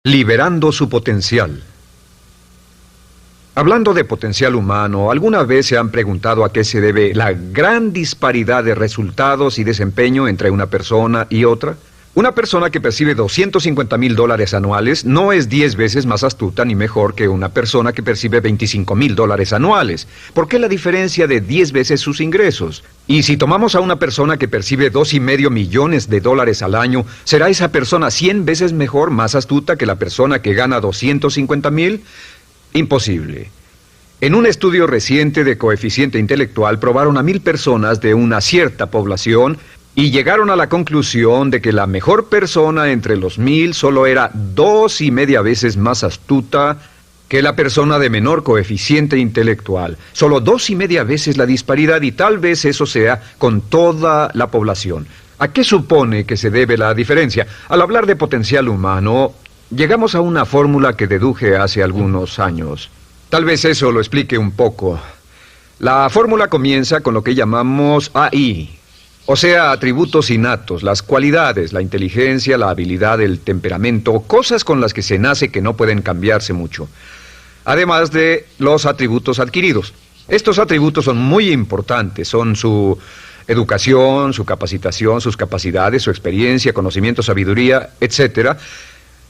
Liberando su potencial. Hablando de potencial humano, ¿alguna vez se han preguntado a qué se debe la gran disparidad de resultados y desempeño entre una persona y otra? Una persona que percibe $250,000 anuales no es 10 veces más astuta ni mejor que una persona que percibe $25,000 anuales. ¿Por qué la diferencia de 10 veces sus ingresos? Y si tomamos a una persona que percibe $2,5 millones al año, ¿será esa persona 100 veces mejor, más astuta que la persona que gana $250,000? Imposible. En un estudio reciente de coeficiente intelectual probaron a 1,000 personas de una cierta población y llegaron a la conclusión de que la mejor persona entre los 1,000 solo era 2,5 veces más astuta que la persona de menor coeficiente intelectual. Solo 2,5 veces la disparidad, y tal vez eso sea con toda la población. ¿A qué supone que se debe la diferencia? Al hablar de potencial humano, llegamos a una fórmula que deduje hace algunos años. Tal vez eso lo explique un poco. La fórmula comienza con lo que llamamos AI. O sea, atributos innatos, las cualidades, la inteligencia, la habilidad, el temperamento, cosas con las que se nace que no pueden cambiarse mucho. Además de los atributos adquiridos. Estos atributos son muy importantes, son su educación, su capacitación, sus capacidades, su experiencia, conocimiento, sabiduría, etc.,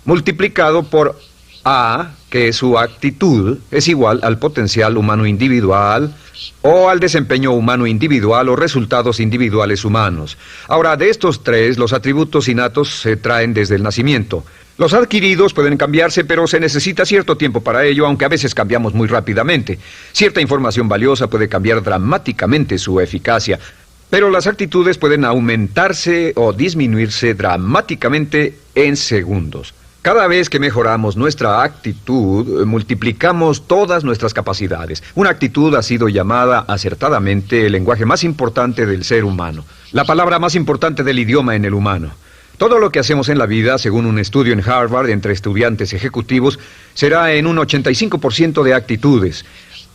multiplicado por A, que es su actitud, es igual al potencial humano individual o al desempeño humano individual o resultados individuales humanos. Ahora, de estos tres, los atributos innatos se traen desde el nacimiento. Los adquiridos pueden cambiarse, pero se necesita cierto tiempo para ello, aunque a veces cambiamos muy rápidamente. Cierta información valiosa puede cambiar dramáticamente su eficacia, pero las actitudes pueden aumentarse o disminuirse dramáticamente en segundos. Cada vez que mejoramos nuestra actitud, multiplicamos todas nuestras capacidades. Una actitud ha sido llamada acertadamente el lenguaje más importante del ser humano, la palabra más importante del idioma en el humano. Todo lo que hacemos en la vida, según un estudio en Harvard entre estudiantes ejecutivos, será en un 85% de actitudes.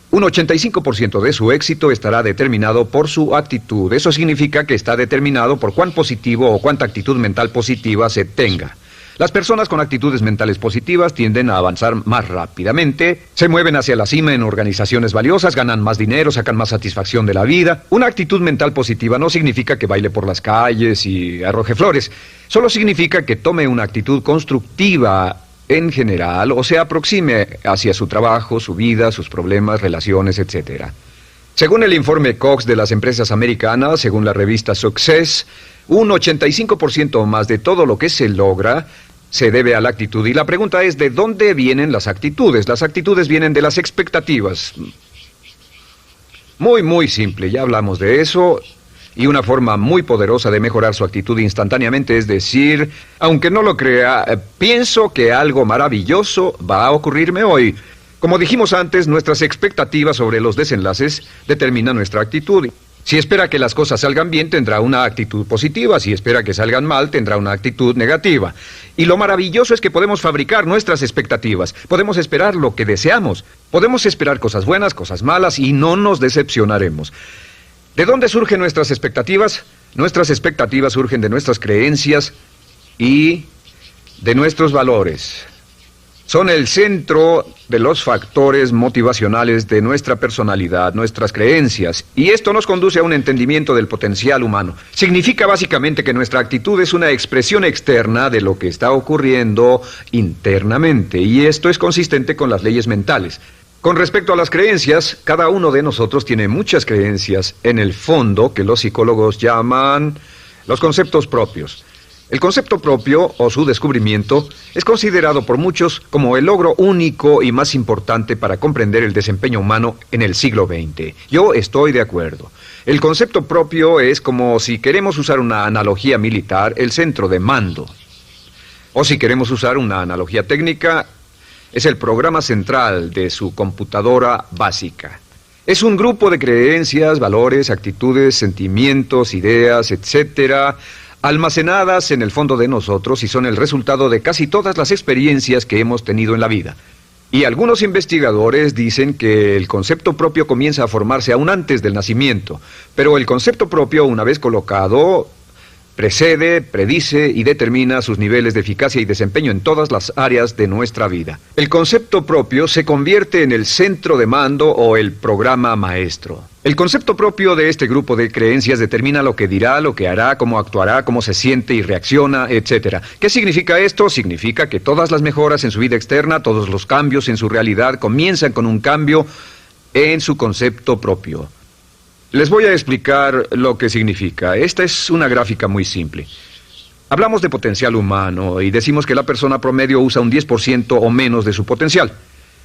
Un 85% de su éxito estará determinado por su actitud. Eso significa que está determinado por cuán positivo o cuánta actitud mental positiva se tenga. Las personas con actitudes mentales positivas tienden a avanzar más rápidamente, se mueven hacia la cima en organizaciones valiosas, ganan más dinero, sacan más satisfacción de la vida. Una actitud mental positiva no significa que baile por las calles y arroje flores. Solo significa que tome una actitud constructiva en general o se aproxime hacia su trabajo, su vida, sus problemas, relaciones, etc. Según el informe Cox de las empresas americanas, según la revista Success, un 85% más de todo lo que se logra se debe a la actitud. Y la pregunta es, ¿de dónde vienen las actitudes? Las actitudes vienen de las expectativas. Muy simple, ya hablamos de eso. Y una forma muy poderosa de mejorar su actitud instantáneamente es decir, aunque no lo crea, pienso que algo maravilloso va a ocurrirme hoy. Como dijimos antes, nuestras expectativas sobre los desenlaces determinan nuestra actitud. Si espera que las cosas salgan bien, tendrá una actitud positiva. Si espera que salgan mal, tendrá una actitud negativa. Y lo maravilloso es que podemos fabricar nuestras expectativas. Podemos esperar lo que deseamos. Podemos esperar cosas buenas, cosas malas, y no nos decepcionaremos. ¿De dónde surgen nuestras expectativas? Nuestras expectativas surgen de nuestras creencias y de nuestros valores. Son el centro de los factores motivacionales de nuestra personalidad, nuestras creencias. Y esto nos conduce a un entendimiento del potencial humano. Significa básicamente que nuestra actitud es una expresión externa de lo que está ocurriendo internamente. Y esto es consistente con las leyes mentales. Con respecto a las creencias, cada uno de nosotros tiene muchas creencias en el fondo que los psicólogos llaman los conceptos propios. El concepto propio, o su descubrimiento, es considerado por muchos como el logro único y más importante para comprender el desempeño humano en el siglo XX. Yo estoy de acuerdo. El concepto propio es como, si queremos usar una analogía militar, el centro de mando. O si queremos usar una analogía técnica, es el programa central de su computadora básica. Es un grupo de creencias, valores, actitudes, sentimientos, ideas, etcétera, almacenadas en el fondo de nosotros y son el resultado de casi todas las experiencias que hemos tenido en la vida. Y algunos investigadores dicen que el concepto propio comienza a formarse aún antes del nacimiento, pero el concepto propio, una vez colocado, precede, predice y determina sus niveles de eficacia y desempeño en todas las áreas de nuestra vida. El concepto propio se convierte en el centro de mando o el programa maestro. El concepto propio de este grupo de creencias determina lo que dirá, lo que hará, cómo actuará, cómo se siente y reacciona, etc. ¿Qué significa esto? Significa que todas las mejoras en su vida externa, todos los cambios en su realidad comienzan con un cambio en su concepto propio. Les voy a explicar lo que significa. Esta es una gráfica muy simple. Hablamos de potencial humano y decimos que la persona promedio usa un 10% o menos de su potencial.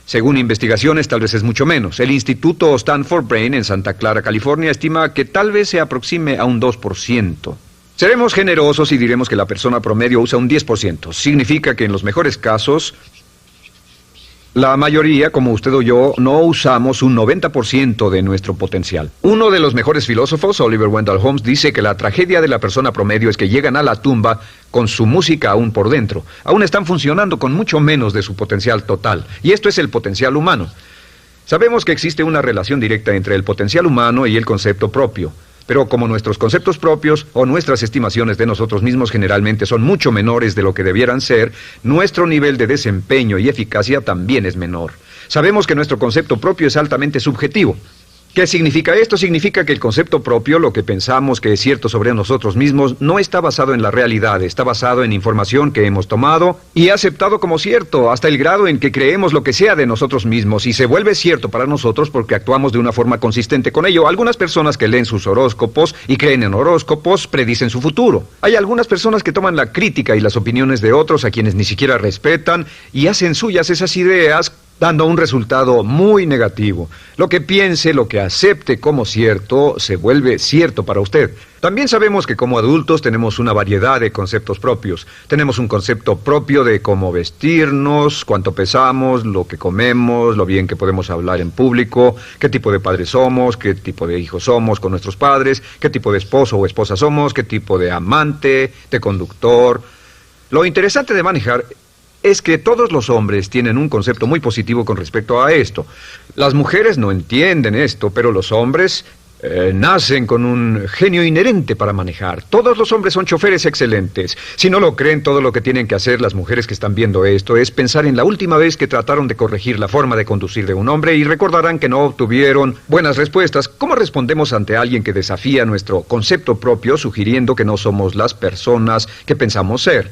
Según investigaciones, tal vez es mucho menos. El Instituto Stanford Brain en Santa Clara, California, estima que tal vez se aproxime a un 2%. Seremos generosos y diremos que la persona promedio usa un 10%. Significa que en los mejores casos, la mayoría, como usted o yo, no usamos un 90% de nuestro potencial. Uno de los mejores filósofos, Oliver Wendell Holmes, dice que la tragedia de la persona promedio es que llegan a la tumba con su música aún por dentro. Aún están funcionando con mucho menos de su potencial total. Y esto es el potencial humano. Sabemos que existe una relación directa entre el potencial humano y el concepto propio. Pero como nuestros conceptos propios o nuestras estimaciones de nosotros mismos generalmente son mucho menores de lo que debieran ser, nuestro nivel de desempeño y eficacia también es menor. Sabemos que nuestro concepto propio es altamente subjetivo. ¿Qué significa esto? Significa que el concepto propio, lo que pensamos que es cierto sobre nosotros mismos, no está basado en la realidad, está basado en información que hemos tomado y aceptado como cierto, hasta el grado en que creemos lo que sea de nosotros mismos y se vuelve cierto para nosotros porque actuamos de una forma consistente con ello. Algunas personas que leen sus horóscopos y creen en horóscopos predicen su futuro. Hay algunas personas que toman la crítica y las opiniones de otros a quienes ni siquiera respetan y hacen suyas esas ideas, dando un resultado muy negativo. Lo que piense, lo que acepte como cierto, se vuelve cierto para usted. También sabemos que como adultos tenemos una variedad de conceptos propios. Tenemos un concepto propio de cómo vestirnos, cuánto pesamos, lo que comemos, lo bien que podemos hablar en público, qué tipo de padres somos, qué tipo de hijos somos con nuestros padres, qué tipo de esposo o esposa somos, qué tipo de amante, de conductor. Lo interesante de manejar es que todos los hombres tienen un concepto muy positivo con respecto a esto. Las mujeres no entienden esto, pero los hombres nacen con un genio inherente para manejar. Todos los hombres son choferes excelentes. Si no lo creen, todo lo que tienen que hacer las mujeres que están viendo esto es pensar en la última vez que trataron de corregir la forma de conducir de un hombre y recordarán que no obtuvieron buenas respuestas. ¿Cómo respondemos ante alguien que desafía nuestro concepto propio, sugiriendo que no somos las personas que pensamos ser?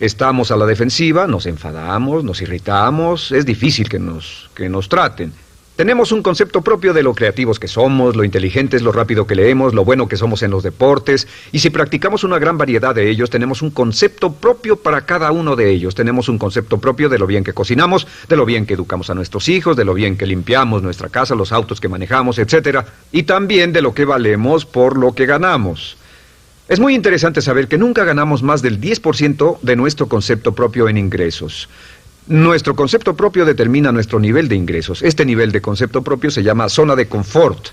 Estamos a la defensiva, nos enfadamos, nos irritamos, es difícil que nos traten. Tenemos un concepto propio de lo creativos que somos, lo inteligentes, lo rápido que leemos, lo bueno que somos en los deportes, y si practicamos una gran variedad de ellos, tenemos un concepto propio para cada uno de ellos. Tenemos un concepto propio de lo bien que cocinamos, de lo bien que educamos a nuestros hijos, de lo bien que limpiamos nuestra casa, los autos que manejamos, etc. Y también de lo que valemos por lo que ganamos. Es muy interesante saber que nunca ganamos más del 10% de nuestro concepto propio en ingresos. Nuestro concepto propio determina nuestro nivel de ingresos. Este nivel de concepto propio se llama zona de confort.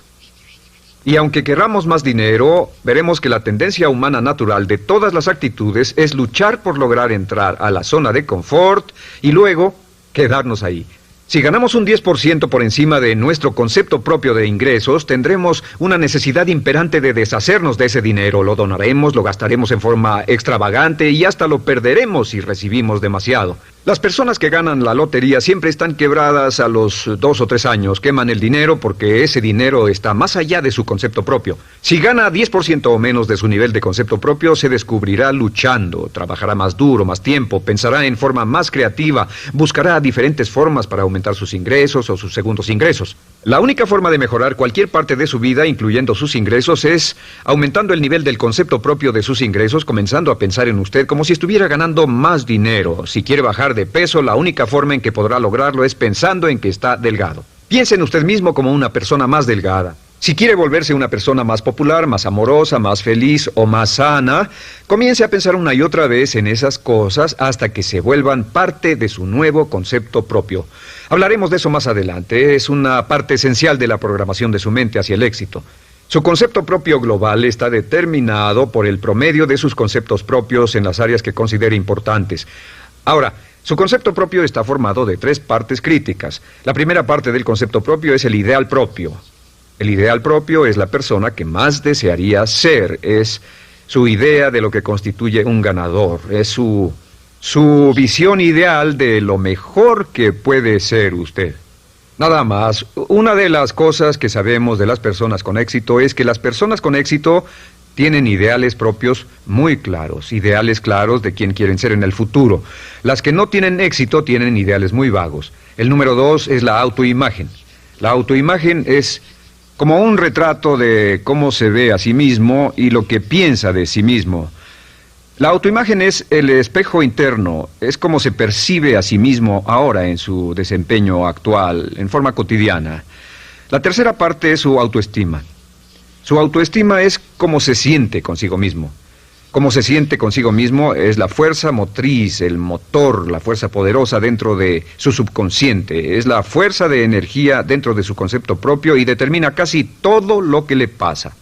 Y aunque querramos más dinero, veremos que la tendencia humana natural de todas las actitudes es luchar por lograr entrar a la zona de confort y luego quedarnos ahí. Si ganamos un 10% por encima de nuestro concepto propio de ingresos, tendremos una necesidad imperante de deshacernos de ese dinero. Lo donaremos, lo gastaremos en forma extravagante y hasta lo perderemos si recibimos demasiado. Las personas que ganan la lotería siempre están quebradas a los 2 o 3 años. Queman el dinero porque ese dinero está más allá de su concepto propio. Si gana 10% o menos de su nivel de concepto propio, se descubrirá luchando, trabajará más duro, más tiempo, pensará en forma más creativa, buscará diferentes formas para aumentar sus ingresos o sus segundos ingresos. La única forma de mejorar cualquier parte de su vida, incluyendo sus ingresos, es aumentando el nivel del concepto propio de sus ingresos, comenzando a pensar en usted como si estuviera ganando más dinero. Si quiere bajar de peso, la única forma en que podrá lograrlo es pensando en que está delgado. Piense en usted mismo como una persona más delgada. Si quiere volverse una persona más popular, más amorosa, más feliz o más sana, comience a pensar una y otra vez en esas cosas hasta que se vuelvan parte de su nuevo concepto propio. Hablaremos de eso más adelante. Es una parte esencial de la programación de su mente hacia el éxito. Su concepto propio global está determinado por el promedio de sus conceptos propios en las áreas que considere importantes. Ahora, su concepto propio está formado de 3 partes críticas. La primera parte del concepto propio es el ideal propio. El ideal propio es la persona que más desearía ser, es su idea de lo que constituye un ganador, es su visión ideal de lo mejor que puede ser usted. Nada más, una de las cosas que sabemos de las personas con éxito es que las personas con éxito tienen ideales propios muy claros, ideales claros de quién quieren ser en el futuro. Las que no tienen éxito tienen ideales muy vagos. El número 2 es la autoimagen. La autoimagen es como un retrato de cómo se ve a sí mismo y lo que piensa de sí mismo. La autoimagen es el espejo interno, es como se percibe a sí mismo ahora en su desempeño actual, en forma cotidiana. La tercera parte es su autoestima. Su autoestima es cómo se siente consigo mismo. Cómo se siente consigo mismo es la fuerza motriz, el motor, la fuerza poderosa dentro de su subconsciente. Es la fuerza de energía dentro de su concepto propio y determina casi todo lo que le pasa.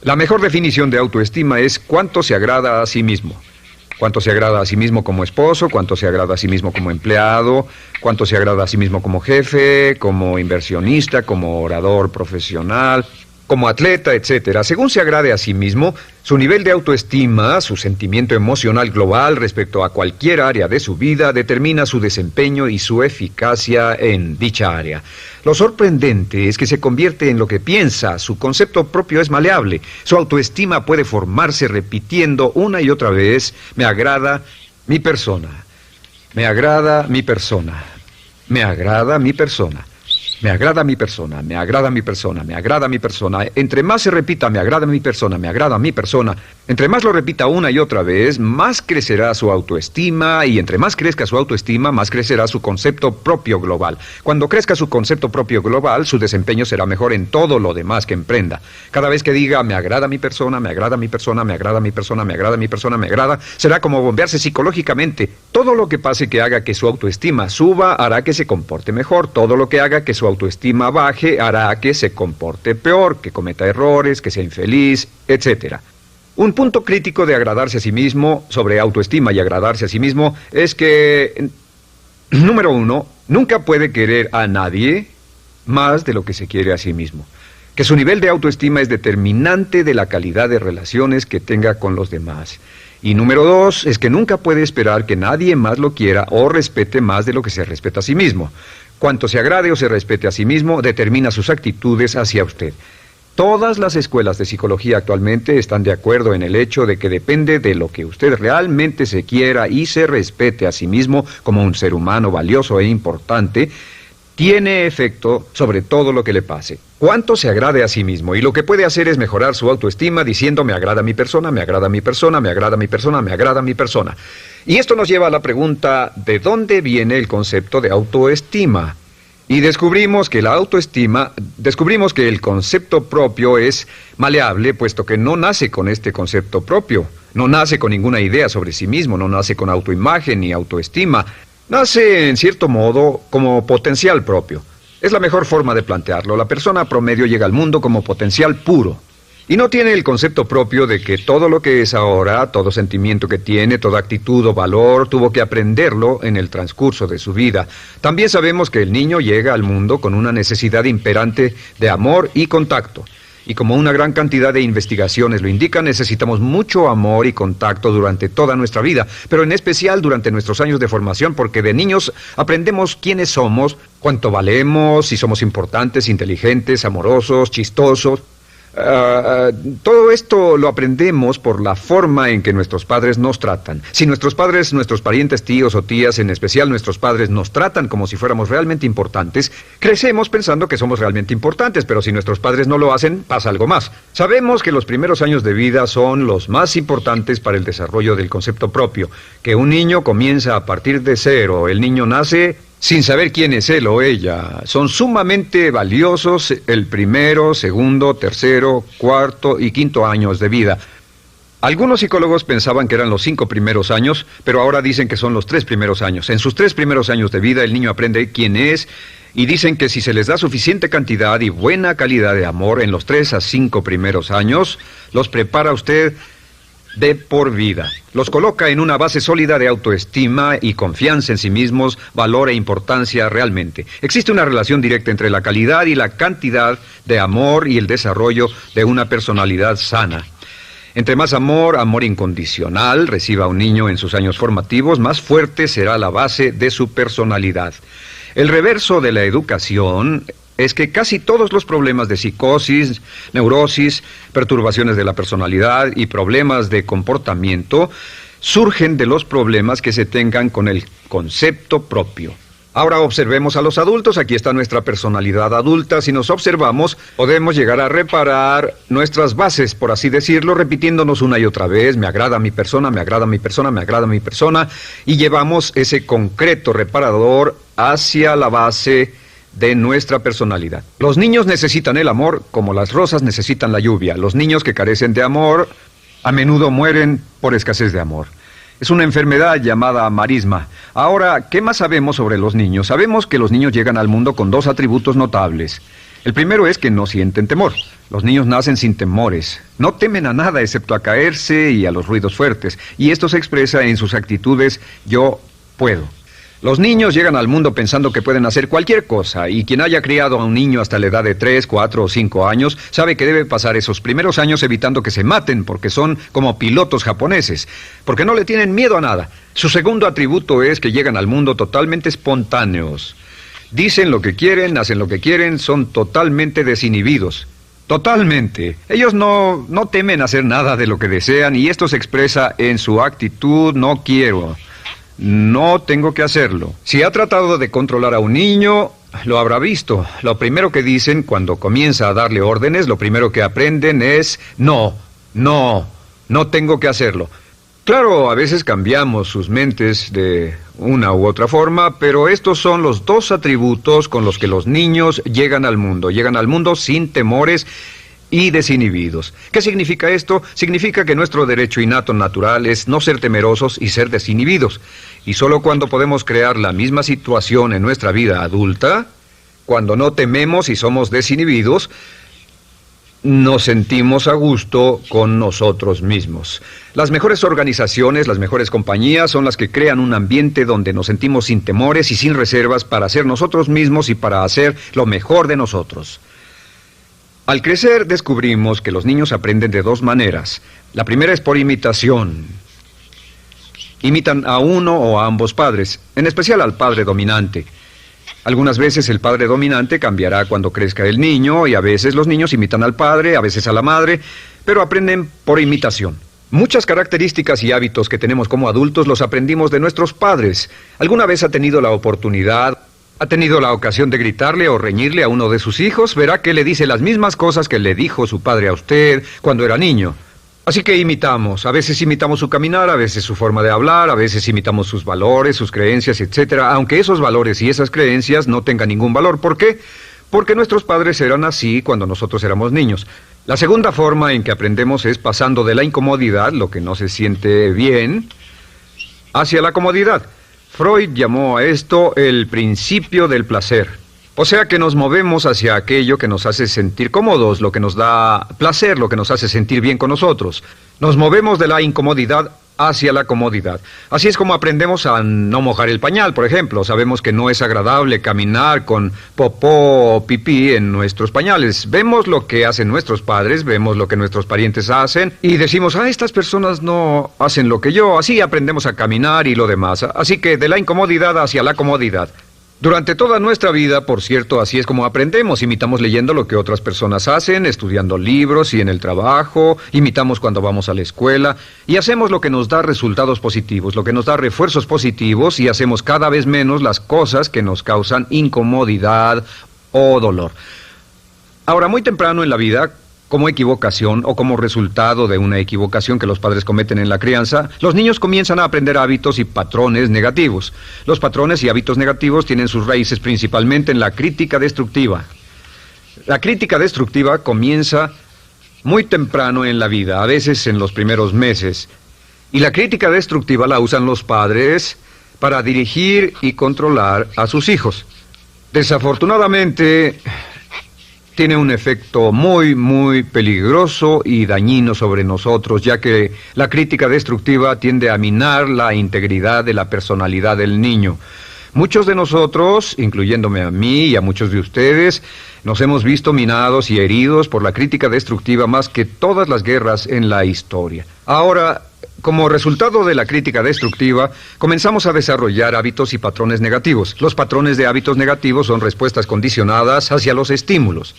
La mejor definición de autoestima es cuánto se agrada a sí mismo. Cuánto se agrada a sí mismo como esposo, cuánto se agrada a sí mismo como empleado, cuánto se agrada a sí mismo como jefe, como inversionista, como orador profesional, como atleta, etcétera. Según se agrade a sí mismo, su nivel de autoestima, su sentimiento emocional global respecto a cualquier área de su vida, determina su desempeño y su eficacia en dicha área. Lo sorprendente es que se convierte en lo que piensa, su concepto propio es maleable, su autoestima puede formarse repitiendo una y otra vez, me agrada mi persona, me agrada mi persona, me agrada mi persona. Me agrada mi persona, me agrada mi persona, me agrada mi persona. Entre más se repita, me agrada mi persona, me agrada mi persona, entre más lo repita una y otra vez, más crecerá su autoestima y entre más crezca su autoestima, más crecerá su concepto propio global. Cuando crezca su concepto propio global, su desempeño será mejor en todo lo demás que emprenda. Cada vez que diga, me agrada mi persona, me agrada mi persona, me agrada mi persona, me agrada mi persona, me agrada, será como bombearse psicológicamente. Todo lo que pase que haga que su autoestima suba, hará que se comporte mejor. Todo lo que haga que su autoestima baje, hará que se comporte peor, que cometa errores, que sea infeliz, etcétera. Un punto crítico de agradarse a sí mismo, sobre autoestima y agradarse a sí mismo, es que, número 1, nunca puede querer a nadie más de lo que se quiere a sí mismo. Que su nivel de autoestima es determinante de la calidad de relaciones que tenga con los demás. Y número 2, es que nunca puede esperar que nadie más lo quiera o respete más de lo que se respeta a sí mismo. Cuanto se agrade o se respete a sí mismo, determina sus actitudes hacia usted. Todas las escuelas de psicología actualmente están de acuerdo en el hecho de que depende de lo que usted realmente se quiera y se respete a sí mismo como un ser humano valioso e importante, tiene efecto sobre todo lo que le pase. Cuánto se agrade a sí mismo, y lo que puede hacer es mejorar su autoestima diciendo me agrada mi persona, me agrada mi persona, me agrada mi persona, me agrada mi persona. Y esto nos lleva a la pregunta, ¿de dónde viene el concepto de autoestima? Y descubrimos que el concepto propio es maleable, puesto que no nace con este concepto propio, no nace con ninguna idea sobre sí mismo, no nace con autoimagen ni autoestima, nace en cierto modo como potencial propio. Es la mejor forma de plantearlo. La persona promedio llega al mundo como potencial puro. Y no tiene el concepto propio de que todo lo que es ahora, todo sentimiento que tiene, toda actitud o valor, tuvo que aprenderlo en el transcurso de su vida. También sabemos que el niño llega al mundo con una necesidad imperante de amor y contacto. Y como una gran cantidad de investigaciones lo indican, necesitamos mucho amor y contacto durante toda nuestra vida, pero en especial durante nuestros años de formación, porque de niños aprendemos quiénes somos, cuánto valemos, si somos importantes, inteligentes, amorosos, chistosos. Todo esto lo aprendemos por la forma en que nuestros padres nos tratan. Si nuestros padres, nuestros parientes, tíos o tías, en especial nuestros padres, nos tratan como si fuéramos realmente importantes, crecemos pensando que somos realmente importantes, pero si nuestros padres no lo hacen, pasa algo más. Sabemos que los primeros años de vida son los más importantes para el desarrollo del concepto propio, que un niño comienza a partir de cero. El niño nace sin saber quién es él o ella. Son sumamente valiosos el primero, segundo, tercero, cuarto y quinto años de vida. Algunos psicólogos pensaban que eran los 5 primeros años, pero ahora dicen que son los 3 primeros años. En sus 3 primeros años de vida el niño aprende quién es y dicen que si se les da suficiente cantidad y buena calidad de amor en los 3 a 5 primeros años, los prepara usted de por vida. Los coloca en una base sólida de autoestima y confianza en sí mismos, valor e importancia realmente. Existe una relación directa entre la calidad y la cantidad de amor y el desarrollo de una personalidad sana. Entre más amor, amor incondicional, reciba un niño en sus años formativos, más fuerte será la base de su personalidad. El reverso de la educación es que casi todos los problemas de psicosis, neurosis, perturbaciones de la personalidad y problemas de comportamiento surgen de los problemas que se tengan con el concepto propio. Ahora observemos a los adultos. Aquí está nuestra personalidad adulta. Si nos observamos, podemos llegar a reparar nuestras bases, por así decirlo, repitiéndonos una y otra vez: me agrada mi persona, me agrada mi persona, me agrada mi persona, y llevamos ese concreto reparador hacia la base de nuestra personalidad. Los niños necesitan el amor como las rosas necesitan la lluvia. Los niños que carecen de amor a menudo mueren por escasez de amor. Es una enfermedad llamada marisma. Ahora, ¿qué más sabemos sobre los niños? Sabemos que los niños llegan al mundo con dos atributos notables. El primero es que no sienten temor. Los niños nacen sin temores. No temen a nada excepto a caerse y a los ruidos fuertes. Y esto se expresa en sus actitudes: yo puedo. Los niños llegan al mundo pensando que pueden hacer cualquier cosa, y quien haya criado a un niño hasta la edad de 3, 4 o 5 años sabe que debe pasar esos primeros años evitando que se maten, porque son como pilotos japoneses, porque no le tienen miedo a nada. Su segundo atributo es que llegan al mundo totalmente espontáneos. Dicen lo que quieren, hacen lo que quieren, son totalmente desinhibidos. Totalmente. Ellos no temen hacer nada de lo que desean, y esto se expresa en su actitud: no quiero. No tengo que hacerlo. Si ha tratado de controlar a un niño, lo habrá visto. Lo primero que dicen cuando comienza a darle órdenes, lo primero que aprenden es: no tengo que hacerlo. Claro, a veces cambiamos sus mentes de una u otra forma, pero estos son los dos atributos con los que los niños llegan al mundo. Llegan al mundo sin temores y desinhibidos. ¿Qué significa esto? Significa que nuestro derecho innato natural es no ser temerosos y ser desinhibidos. Y solo cuando podemos crear la misma situación en nuestra vida adulta, cuando no tememos y somos desinhibidos, nos sentimos a gusto con nosotros mismos. Las mejores organizaciones, las mejores compañías son las que crean un ambiente donde nos sentimos sin temores y sin reservas para ser nosotros mismos y para hacer lo mejor de nosotros. Al crecer descubrimos que los niños aprenden de dos maneras. La primera es por imitación. Imitan a uno o a ambos padres, en especial al padre dominante. Algunas veces el padre dominante cambiará cuando crezca el niño, y a veces los niños imitan al padre, a veces a la madre, pero aprenden por imitación. Muchas características y hábitos que tenemos como adultos los aprendimos de nuestros padres. ¿Alguna vez ha tenido la ocasión de gritarle o reñirle a uno de sus hijos? Verá que le dice las mismas cosas que le dijo su padre a usted cuando era niño. Así que imitamos. A veces imitamos su caminar, a veces su forma de hablar, a veces imitamos sus valores, sus creencias, etc. Aunque esos valores y esas creencias no tengan ningún valor. ¿Por qué? Porque nuestros padres eran así cuando nosotros éramos niños. La segunda forma en que aprendemos es pasando de la incomodidad, lo que no se siente bien, hacia la comodidad. Freud llamó a esto el principio del placer. O sea que nos movemos hacia aquello que nos hace sentir cómodos, lo que nos da placer, lo que nos hace sentir bien con nosotros. Nos movemos de la incomodidad hacia la comodidad. Así es como aprendemos a no mojar el pañal, por ejemplo. Sabemos que no es agradable caminar con popó o pipí en nuestros pañales. Vemos lo que hacen nuestros padres, vemos lo que nuestros parientes hacen y decimos: estas personas no hacen lo que yo. Así aprendemos a caminar y lo demás. Así que de la incomodidad hacia la comodidad. Durante toda nuestra vida, por cierto, así es como aprendemos. Imitamos leyendo lo que otras personas hacen, estudiando libros y en el trabajo, imitamos cuando vamos a la escuela, y hacemos lo que nos da resultados positivos, lo que nos da refuerzos positivos, y hacemos cada vez menos las cosas que nos causan incomodidad o dolor. Ahora, muy temprano en la vida, como equivocación o como resultado de una equivocación que los padres cometen en la crianza, los niños comienzan a aprender hábitos y patrones negativos. Los patrones y hábitos negativos tienen sus raíces principalmente en la crítica destructiva. La crítica destructiva comienza muy temprano en la vida, a veces en los primeros meses. Y la crítica destructiva la usan los padres para dirigir y controlar a sus hijos. Desafortunadamente, tiene un efecto muy peligroso y dañino sobre nosotros, ya que la crítica destructiva tiende a minar la integridad de la personalidad del niño. Muchos de nosotros, incluyéndome a mí y a muchos de ustedes, nos hemos visto minados y heridos por la crítica destructiva más que todas las guerras en la historia. Ahora, como resultado de la crítica destructiva, comenzamos a desarrollar hábitos y patrones negativos. Los patrones de hábitos negativos son respuestas condicionadas hacia los estímulos.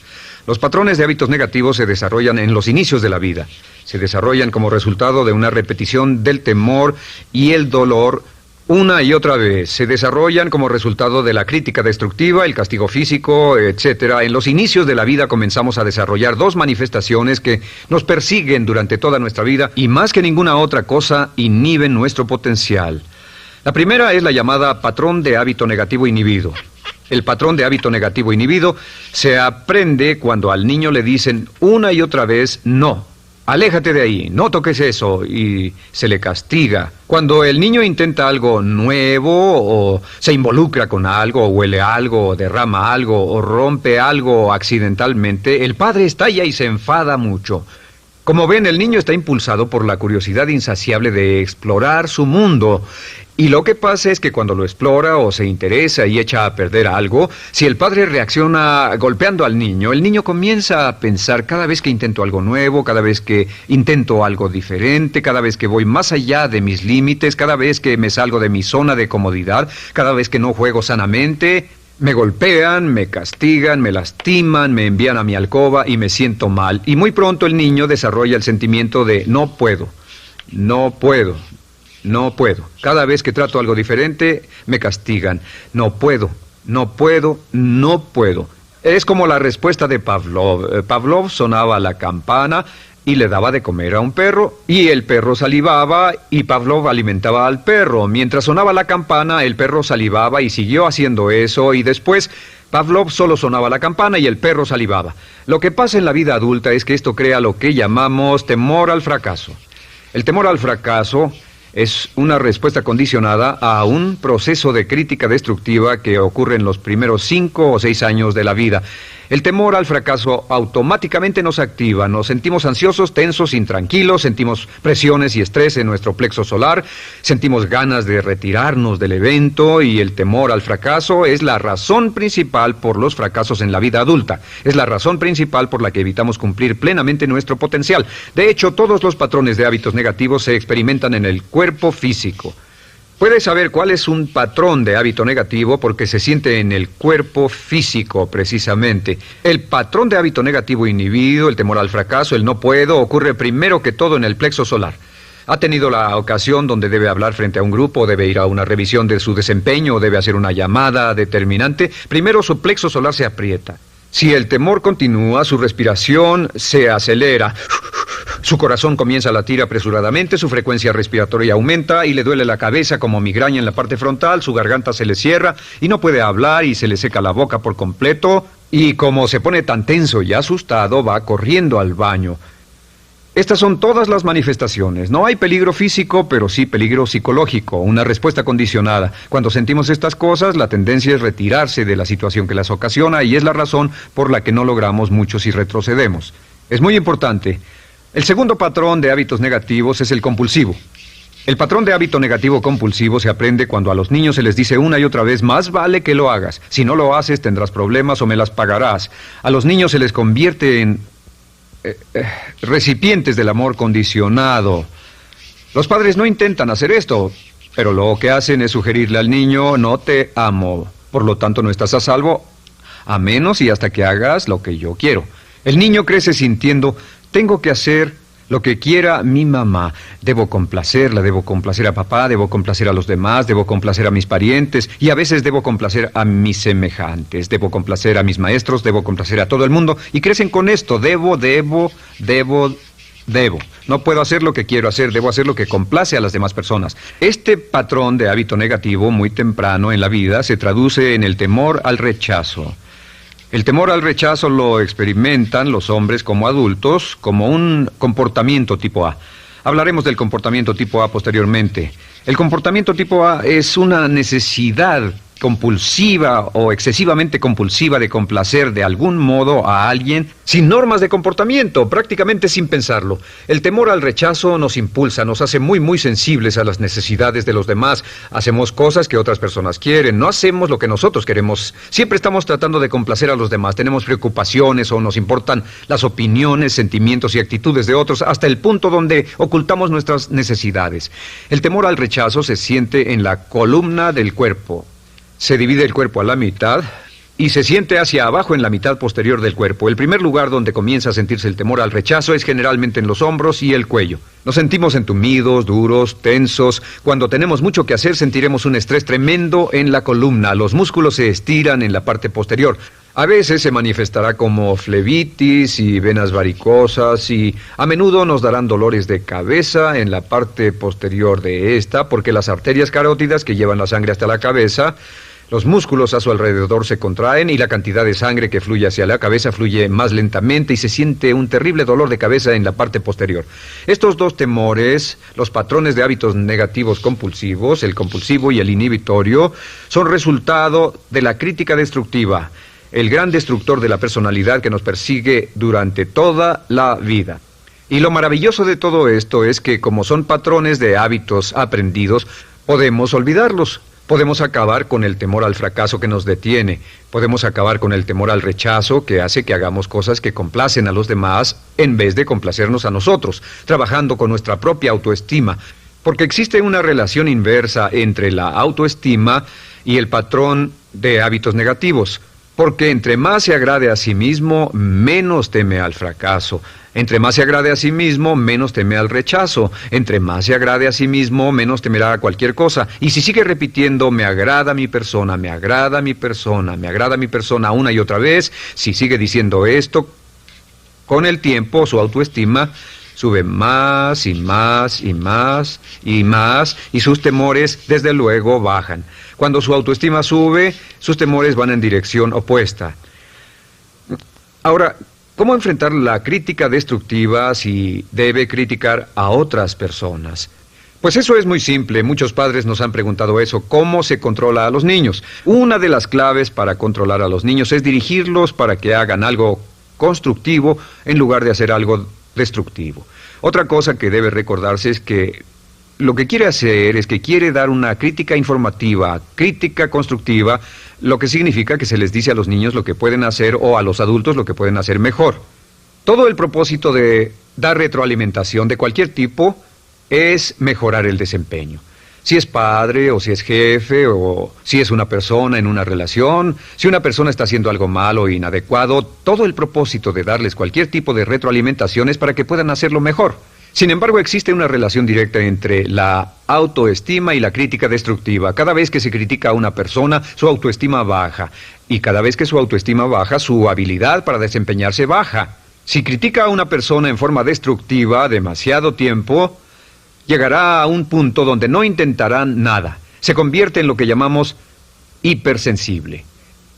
Los patrones de hábitos negativos se desarrollan en los inicios de la vida. Se desarrollan como resultado de una repetición del temor y el dolor una y otra vez. Se desarrollan como resultado de la crítica destructiva, el castigo físico, etc. En los inicios de la vida comenzamos a desarrollar dos manifestaciones que nos persiguen durante toda nuestra vida y más que ninguna otra cosa inhiben nuestro potencial. La primera es la llamada patrón de hábito negativo inhibido. El patrón de hábito negativo inhibido se aprende cuando al niño le dicen una y otra vez no. Aléjate de ahí, no toques eso, y se le castiga. Cuando el niño intenta algo nuevo, o se involucra con algo, o huele algo, o derrama algo, o rompe algo accidentalmente, el padre estalla y se enfada mucho. Como ven, el niño está impulsado por la curiosidad insaciable de explorar su mundo. Y lo que pasa es que cuando lo explora o se interesa y echa a perder algo, si el padre reacciona golpeando al niño, el niño comienza a pensar cada vez que intento algo nuevo, cada vez que intento algo diferente, cada vez que voy más allá de mis límites, cada vez que me salgo de mi zona de comodidad, cada vez que no juego sanamente, me golpean, me castigan, me lastiman, me envían a mi alcoba y me siento mal. Y muy pronto el niño desarrolla el sentimiento de no puedo, no puedo. No puedo. Cada vez que trato algo diferente, me castigan. No puedo, no puedo, no puedo. Es como la respuesta de Pavlov. Pavlov sonaba la campana y le daba de comer a un perro, y el perro salivaba, y Pavlov alimentaba al perro. Mientras sonaba la campana, el perro salivaba y siguió haciendo eso, y después Pavlov solo sonaba la campana y el perro salivaba. Lo que pasa en la vida adulta es que esto crea lo que llamamos temor al fracaso. El temor al fracaso es una respuesta condicionada a un proceso de crítica destructiva que ocurre en los primeros 5 o 6 años de la vida. El temor al fracaso automáticamente nos activa, nos sentimos ansiosos, tensos, intranquilos, sentimos presiones y estrés en nuestro plexo solar, sentimos ganas de retirarnos del evento, y el temor al fracaso es la razón principal por los fracasos en la vida adulta. Es la razón principal por la que evitamos cumplir plenamente nuestro potencial. De hecho, todos los patrones de hábitos negativos se experimentan en el cuerpo físico. Puedes saber cuál es un patrón de hábito negativo porque se siente en el cuerpo físico, precisamente. El patrón de hábito negativo inhibido, el temor al fracaso, el no puedo, ocurre primero que todo en el plexo solar. ¿Ha tenido la ocasión donde debe hablar frente a un grupo, debe ir a una revisión de su desempeño, o debe hacer una llamada determinante? Primero su plexo solar se aprieta. Si el temor continúa, su respiración se acelera. Su corazón comienza a latir apresuradamente, su frecuencia respiratoria aumenta y le duele la cabeza como migraña en la parte frontal, su garganta se le cierra y no puede hablar y se le seca la boca por completo, y como se pone tan tenso y asustado, va corriendo al baño. Estas son todas las manifestaciones. No hay peligro físico, pero sí peligro psicológico, una respuesta condicionada. Cuando sentimos estas cosas, la tendencia es retirarse de la situación que las ocasiona, y es la razón por la que no logramos mucho si retrocedemos. Es muy importante. El segundo patrón de hábitos negativos es el compulsivo. El patrón de hábito negativo compulsivo se aprende cuando a los niños se les dice una y otra vez: más vale que lo hagas. Si no lo haces, tendrás problemas o me las pagarás. A los niños se les convierte en recipientes del amor condicionado. Los padres no intentan hacer esto, pero lo que hacen es sugerirle al niño: no te amo, por lo tanto no estás a salvo, a menos y hasta que hagas lo que yo quiero. El niño crece sintiendo: tengo que hacer lo que quiera mi mamá. Debo complacerla, debo complacer a papá, debo complacer a los demás, debo complacer a mis parientes, y a veces debo complacer a mis semejantes, debo complacer a mis maestros, debo complacer a todo el mundo, y crecen con esto: debo. No puedo hacer lo que quiero hacer, debo hacer lo que complace a las demás personas. Este patrón de hábito negativo muy temprano en la vida se traduce en el temor al rechazo. El temor al rechazo lo experimentan los hombres como adultos como un comportamiento tipo A. Hablaremos del comportamiento tipo A posteriormente. El comportamiento tipo A es una necesidad compulsiva o excesivamente compulsiva de complacer de algún modo a alguien sin normas de comportamiento, prácticamente sin pensarlo. El temor al rechazo nos impulsa, nos hace muy sensibles a las necesidades de los demás. Hacemos cosas que otras personas quieren, no hacemos lo que nosotros queremos. Siempre estamos tratando de complacer a los demás. Tenemos preocupaciones o nos importan las opiniones, sentimientos y actitudes de otros hasta el punto donde ocultamos nuestras necesidades. El temor al rechazo se siente en la columna del cuerpo. Se divide el cuerpo a la mitad y se siente hacia abajo en la mitad posterior del cuerpo. El primer lugar donde comienza a sentirse el temor al rechazo es generalmente en los hombros y el cuello. Nos sentimos entumidos, duros, tensos. Cuando tenemos mucho que hacer sentiremos un estrés tremendo en la columna. Los músculos se estiran en la parte posterior. A veces se manifestará como flebitis y venas varicosas y a menudo nos darán dolores de cabeza en la parte posterior de esta porque las arterias carótidas que llevan la sangre hasta la cabeza, los músculos a su alrededor se contraen y la cantidad de sangre que fluye hacia la cabeza fluye más lentamente y se siente un terrible dolor de cabeza en la parte posterior. Estos dos temores, los patrones de hábitos negativos compulsivos, el compulsivo y el inhibitorio, son resultado de la crítica destructiva, el gran destructor de la personalidad que nos persigue durante toda la vida. Y lo maravilloso de todo esto es que como son patrones de hábitos aprendidos, podemos olvidarlos. Podemos acabar con el temor al fracaso que nos detiene. Podemos acabar con el temor al rechazo que hace que hagamos cosas que complacen a los demás en vez de complacernos a nosotros, trabajando con nuestra propia autoestima. Porque existe una relación inversa entre la autoestima y el patrón de hábitos negativos. Porque entre más se agrade a sí mismo, menos teme al fracaso. Entre más se agrade a sí mismo, menos teme al rechazo. Entre más se agrade a sí mismo, menos temerá a cualquier cosa. Y si sigue repitiendo, me agrada mi persona, me agrada mi persona, me agrada mi persona una y otra vez, si sigue diciendo esto, con el tiempo su autoestima sube más y más y más y más y sus temores desde luego bajan. Cuando su autoestima sube, sus temores van en dirección opuesta. Ahora, ¿cómo enfrentar la crítica destructiva si debe criticar a otras personas? Pues eso es muy simple. Muchos padres nos han preguntado eso. ¿Cómo se controla a los niños? Una de las claves para controlar a los niños es dirigirlos para que hagan algo constructivo en lugar de hacer algo destructivo. Otra cosa que debe recordarse es que lo que quiere hacer es que quiere dar una crítica informativa, crítica constructiva, lo que significa que se les dice a los niños lo que pueden hacer o a los adultos lo que pueden hacer mejor. Todo el propósito de dar retroalimentación de cualquier tipo es mejorar el desempeño. Si es padre o si es jefe o si es una persona en una relación, si una persona está haciendo algo malo o inadecuado, todo el propósito de darles cualquier tipo de retroalimentación es para que puedan hacerlo mejor. Sin embargo, existe una relación directa entre la autoestima y la crítica destructiva. Cada vez que se critica a una persona, su autoestima baja. Y cada vez que su autoestima baja, su habilidad para desempeñarse baja. Si critica a una persona en forma destructiva demasiado tiempo, llegará a un punto donde no intentarán nada. Se convierte en lo que llamamos hipersensible.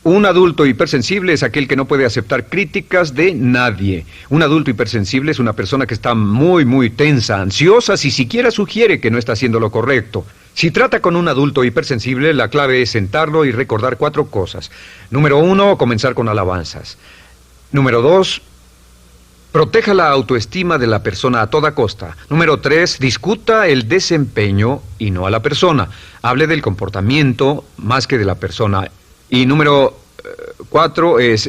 Un adulto hipersensible es aquel que no puede aceptar críticas de nadie. Un adulto hipersensible es una persona que está muy tensa, ansiosa, si siquiera sugiere que no está haciendo lo correcto. Si trata con un adulto hipersensible, la clave es sentarlo y recordar 4 cosas. Número 1, comenzar con alabanzas. Número 2, proteja la autoestima de la persona a toda costa. Número 3, discuta el desempeño y no a la persona. Hable del comportamiento más que de la persona. Y número 4 es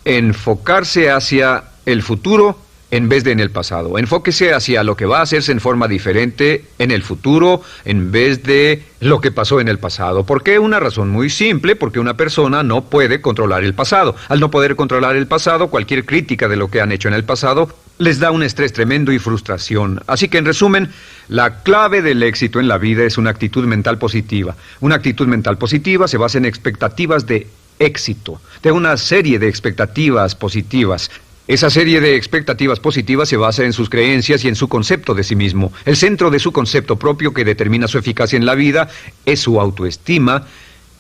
enfocarse hacia el futuro en vez de en el pasado. Enfóquese hacia lo que va a hacerse en forma diferente en el futuro en vez de lo que pasó en el pasado. ¿Por qué? Una razón muy simple, porque una persona no puede controlar el pasado. Al no poder controlar el pasado, cualquier crítica de lo que han hecho en el pasado les da un estrés tremendo y frustración. Así que, en resumen, la clave del éxito en la vida es una actitud mental positiva. Una actitud mental positiva se basa en expectativas de éxito, de una serie de expectativas positivas. Esa serie de expectativas positivas se basa en sus creencias y en su concepto de sí mismo. El centro de su concepto propio que determina su eficacia en la vida es su autoestima,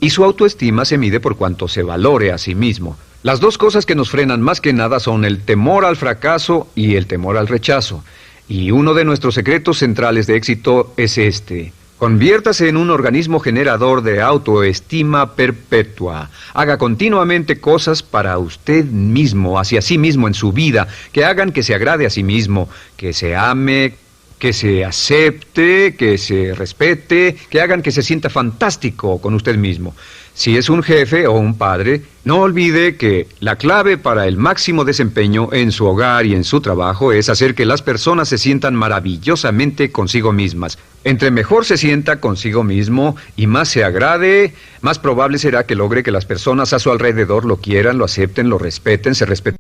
y su autoestima se mide por cuanto se valore a sí mismo. Las dos cosas que nos frenan más que nada son el temor al fracaso y el temor al rechazo. Y uno de nuestros secretos centrales de éxito es este: Conviértase en un organismo generador de autoestima perpetua. Haga continuamente cosas para usted mismo, hacia sí mismo en su vida, que hagan que se agrade a sí mismo, que se ame, que se acepte, que se respete, que hagan que se sienta fantástico con usted mismo. Si es un jefe o un padre, no olvide que la clave para el máximo desempeño en su hogar y en su trabajo es hacer que las personas se sientan maravillosamente consigo mismas. Entre mejor se sienta consigo mismo y más se agrade, más probable será que logre que las personas a su alrededor lo quieran, lo acepten, lo respeten, se respeten.